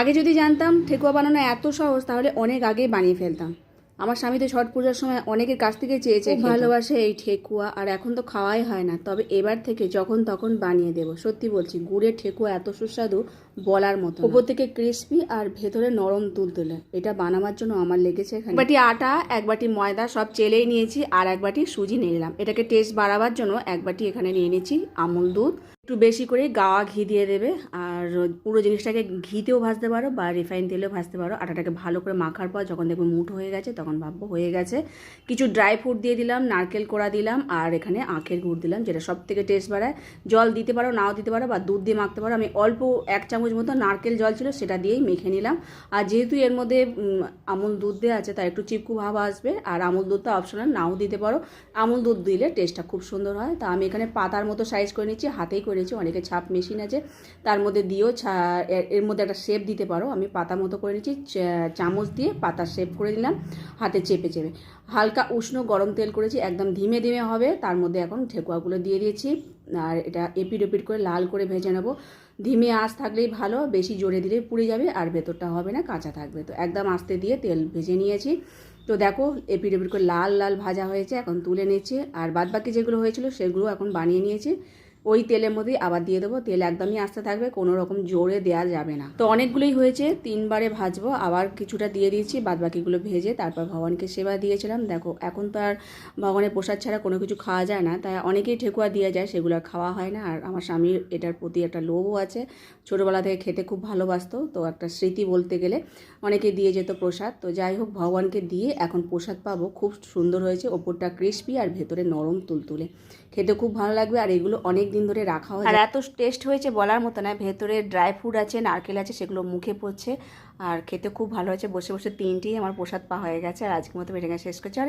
আগে যদি জানতাম ঠেকুয়া বানানো এত সহজ তাহলে অনেক আগেই বানিয়ে ফেলতাম। আমার স্বামী তো ছট পূজার সময় অনেকের কাছ থেকে চেয়েছে, ভালোবাসে এই ঠেকুয়া, আর এখন তো খাওয়াই হয় না। তবে এবার থেকে যখন তখন বানিয়ে দেবো। সত্যি বলছি, গুড়ের ঠেকুয়া এত সুস্বাদু বলার মতো। উপর থেকে ক্রিস্পি আর ভেতরে নরম তুলতুলে। এটা বানাবার জন্য আমার লেগেছে এখানে এক বাটি আটা, এক বাটি ময়দা সব চেলেই নিয়েছি, আর এক বাটি সুজি নিয়ে নিলাম। এটাকে টেস্ট বাড়াবার জন্য এক বাটি এখানে নিয়ে নিয়েছি আমুল দুধ। একটু বেশি করে গাওয়া ঘি দিয়ে দেবে, আর পুরো জিনিসটাকে ঘিতেও ভাজতে পারো বা রিফাইন তেলেও ভাজতে পারো। আটাটাকে ভালো করে মাখার পর যখন দেখবে মুঠো হয়ে গেছে তখন ভাববো হয়ে গেছে। কিছু ড্রাই ফ্রুট দিয়ে দিলাম, নারকেল কোড়া দিলাম, আর এখানে আখের গুড় দিলাম, যেটা সব থেকে টেস্ট বাড়ায়। জল দিতে পারো, নাও দিতে পারো, বা দুধ দিয়ে মাখতে পারো। আমি অল্প 1 চামচ মতো নারকেল জল ছিল সেটা দিয়েই মেখে নিলাম। আর যেহেতু এর মধ্যে আমুল দুধ দেওয়া আছে তাই একটু চিপকু ভাব আসবে। আর আমুল দুধটা অপশনাল, নাও দিতে পারো। আমুল দুধ দিলে টেস্টটা খুব সুন্দর হয়। তা আমি এখানে পাতার মতো সাইজ করে নিচ্ছি, হাতেই করেছি। অনেকে ছাপ মেশিন আছে তার মধ্যে দিয়েও এর মধ্যে একটা শেপ দিতে পারো। আমি পাতা মতো করে নিচ্ছি, চামচ দিয়ে পাতার শেপ করে দিলাম হাতে চেপে চেপে। হালকা উষ্ণ গরম তেল করেছি, একদম ধিমে ধিমে হবে। তার মধ্যে এখন ঠেকুয়াগুলো দিয়ে দিয়েছি, আর এটা এপিট ওপিট করে লাল করে ভেজে নেবো। ধিমে আঁচ থাকলেই ভালো, বেশি জোরে দিলে পুড়ে যাবে আর ভেতরটা হবে না, কাঁচা থাকবে। তো একদম আস্তে দিয়ে তেল ভেজে নিয়েছি। তো দেখো এপিট ওপিট করে লাল লাল ভাজা হয়েছে, এখন তুলে নিচ্ছি। আর বাদবাকি যেগুলো হয়েছিল সেগুলো এখন বানিয়ে নিয়েছি। ওই তেলের মধ্যেই আবার দিয়ে দেবো। তেল একদমই আস্তে থাকবে, কোনো রকম জোরে দেওয়া যাবে না। তো অনেকগুলোই হয়েছে, 3বারে ভাজবো। আবার কিছুটা দিয়ে দিয়েছি, বাদবাকিগুলো ভেজে তারপর ভগবানকে সেবা দিয়েছিলাম। দেখো এখন তো আর ভগবানের প্রসাদ ছাড়া কোনো কিছু খাওয়া যায় না, তাই অনেকেই ঠেকুয়া দিয়ে যায়, সেগুলো আর খাওয়া হয় না। আর আমার স্বামীর এটার প্রতি একটা লোভও আছে, ছোটোবেলা থেকে খেতে খুব ভালোবাসতো। তো একটা স্মৃতি বলতে গেলে, অনেকে দিয়ে যেত প্রসাদ। তো যাই হোক, ভগবানকে দিয়ে এখন প্রসাদ পাবো। খুব সুন্দর হয়েছে, ওপরটা ক্রিস্পি আর ভেতরে নরম তুলতুলে, খেতে খুব ভালো লাগবে। আর এগুলো অনেক দিন ধরে রাখা হয়, আর এত টেস্ট হয়েছে বলার মতো না। ভেতরে ড্রাই ফ্রুট আছে, নারকেল আছে, সেগুলো মুখে পড়ছে, আর খেতে খুব ভালো হয়েছে। বসে বসে 3টেই আমার প্রসাদ পাওয়া হয়ে গেছে। আর আজকের মতো ভিডিওটা শেষ করছি। আর